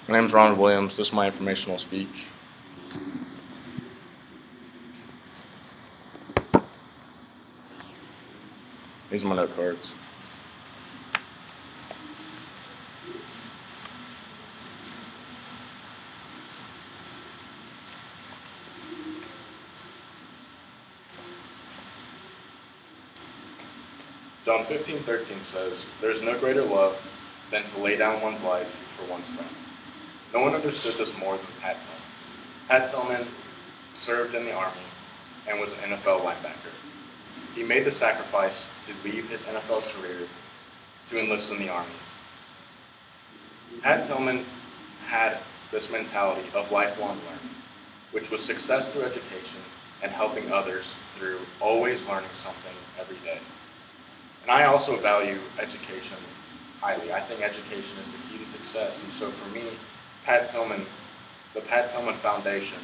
My name is Ronald Williams. This is my informational speech. These are my note cards. John 15:13 says, "There is no greater love than to lay down one's life for one's friend." No one understood this more than Pat Tillman. Pat Tillman served in the Army and was an NFL linebacker. He made the sacrifice to leave his NFL career to enlist in the Army. Pat Tillman had this mentality of lifelong learning, which was success through education and helping others through always learning something every day. And I also value education highly. I think education is the key to success. And so for me, the Pat Tillman Foundation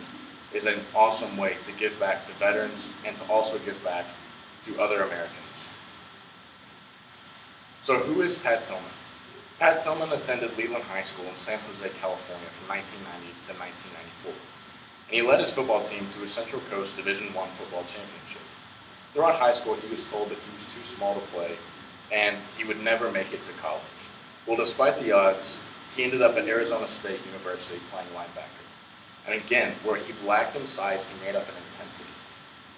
is an awesome way to give back to veterans and to also give back to other Americans. So who is Pat Tillman? Pat Tillman attended Leland High School in San Jose, California from 1990 to 1994. And he led his football team to a Central Coast Division I football championship. Throughout high school, he was told that he was too small to play and he would never make it to college. Well, despite the odds, he ended up at Arizona State University playing linebacker. And again, where he lacked in size, he made up in intensity.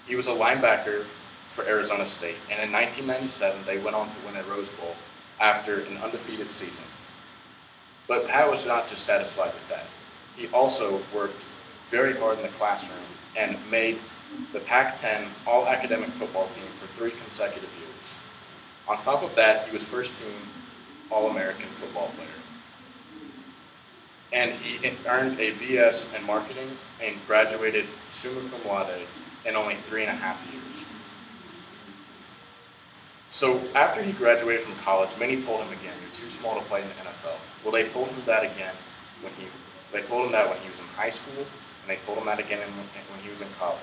He was a linebacker for Arizona State, and in 1997, they went on to win a Rose Bowl after an undefeated season. But Pat was not just satisfied with that. He also worked very hard in the classroom and made the Pac-10 all-academic football team for 3 consecutive years. On top of that, he was first-team All-American football player. And he earned a BS in marketing and graduated summa cum laude in only 3.5 years. So after he graduated from college, many told him again, "You're too small to play in the NFL." Well, they told him that again when he was in high school, and they told him that again when he was in college.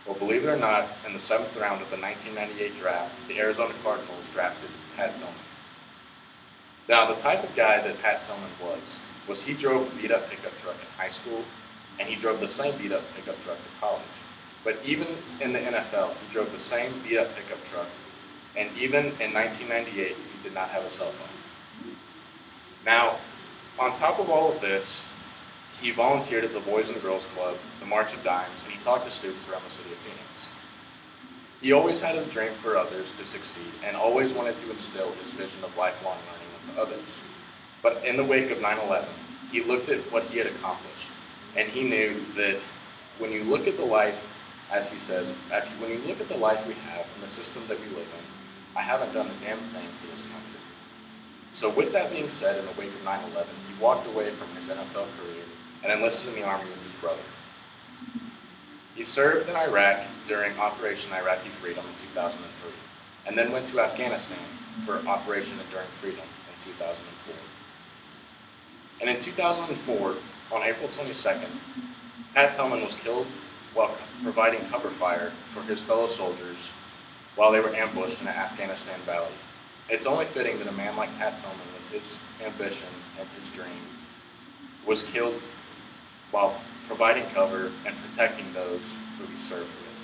Well, believe it or not, in the 7th round of the 1998 draft, the Arizona Cardinals drafted Pat Tillman. Now, the type of guy that Pat Tillman was he drove a beat-up pickup truck in high school, and he drove the same beat-up pickup truck to college. But even in the NFL, he drove the same beat-up pickup truck, and even in 1998, he did not have a cell phone. Now, on top of all of this, he volunteered at the Boys and Girls Club, the March of Dimes, and he talked to students around the city of Phoenix. He always had a dream for others to succeed and always wanted to instill his vision of lifelong learning into others. But in the wake of 9/11, he looked at what he had accomplished, and he knew that when you look at the life, as he says, when you look at the life we have and the system that we live in, I haven't done a damn thing for this country. So with that being said, in the wake of 9/11, he walked away from his NFL career and enlisted in the Army with his brother. He served in Iraq during Operation Iraqi Freedom in 2003, and then went to Afghanistan for Operation Enduring Freedom in 2004. And in 2004, on April 22nd, Pat Tillman was killed while providing cover fire for his fellow soldiers while they were ambushed in an Afghanistan valley. It's only fitting that a man like Pat Tillman, with his ambition and his dream, was killed while providing cover and protecting those who he served with.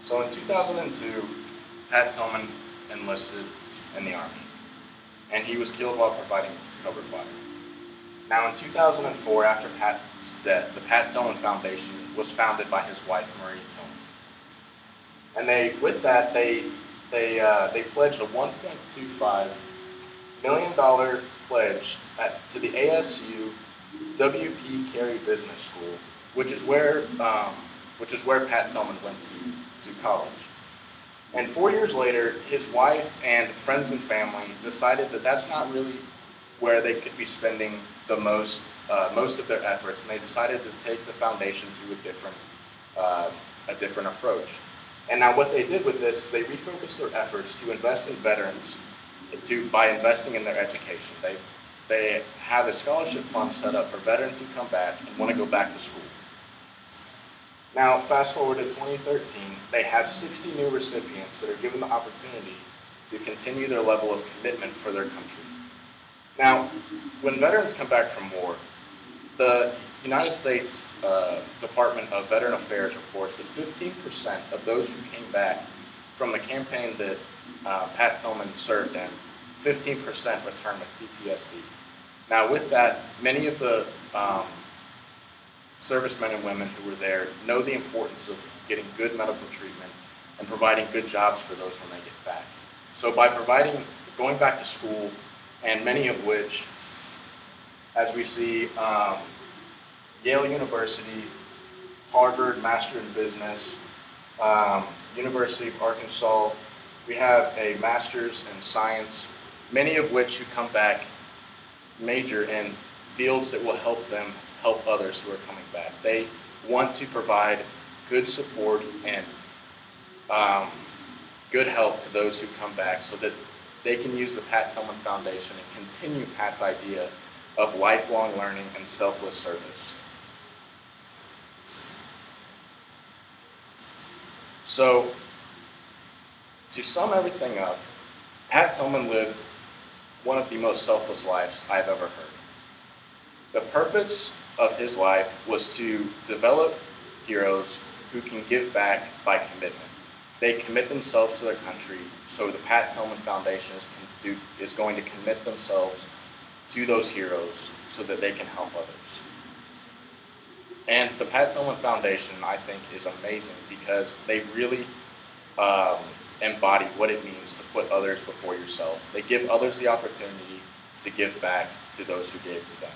So in 2002, Pat Tillman enlisted in the Army, and he was killed while providing cover fire. Now in 2004, after Pat's death, the Pat Tillman Foundation was founded by his wife, Marie Tillman. And they pledged a $1.25 million pledge to the ASU WP Carey Business School, which is where Pat Tillman went to college. And 4 years later, his wife and friends and family decided that that's not really where they could be spending the most of their efforts, and they decided to take the foundation to a different approach. And now what they did with this is they refocused their efforts to invest in veterans by investing in their education. They have a scholarship fund set up for veterans who come back and want to go back to school. Now, fast forward to 2013, they have 60 new recipients that are given the opportunity to continue their level of commitment for their country. Now, when veterans come back from war, the United States Department of Veteran Affairs reports that 15% of those who came back from the campaign that Pat Tillman served in, 15% returned with PTSD. Now, with that, many of the servicemen and women who were there know the importance of getting good medical treatment and providing good jobs for those when they get back. So by going back to school, and many of which, as we see, Yale University, Harvard, Master in Business, University of Arkansas, we have a Master's in Science, many of which who come back major in fields that will help them help others who are coming back. They want to provide good support and good help to those who come back so that they can use the Pat Tillman Foundation and continue Pat's idea of lifelong learning and selfless service. So, to sum everything up, Pat Tillman lived one of the most selfless lives I've ever heard. The purpose of his life was to develop heroes who can give back by commitment. They commit themselves to their country, so the Pat Tillman Foundation is going to commit themselves to those heroes so that they can help others. And the Pat Tillman Foundation, I think, is amazing because they really embody what it means to put others before yourself. They give others the opportunity to give back to those who gave to them.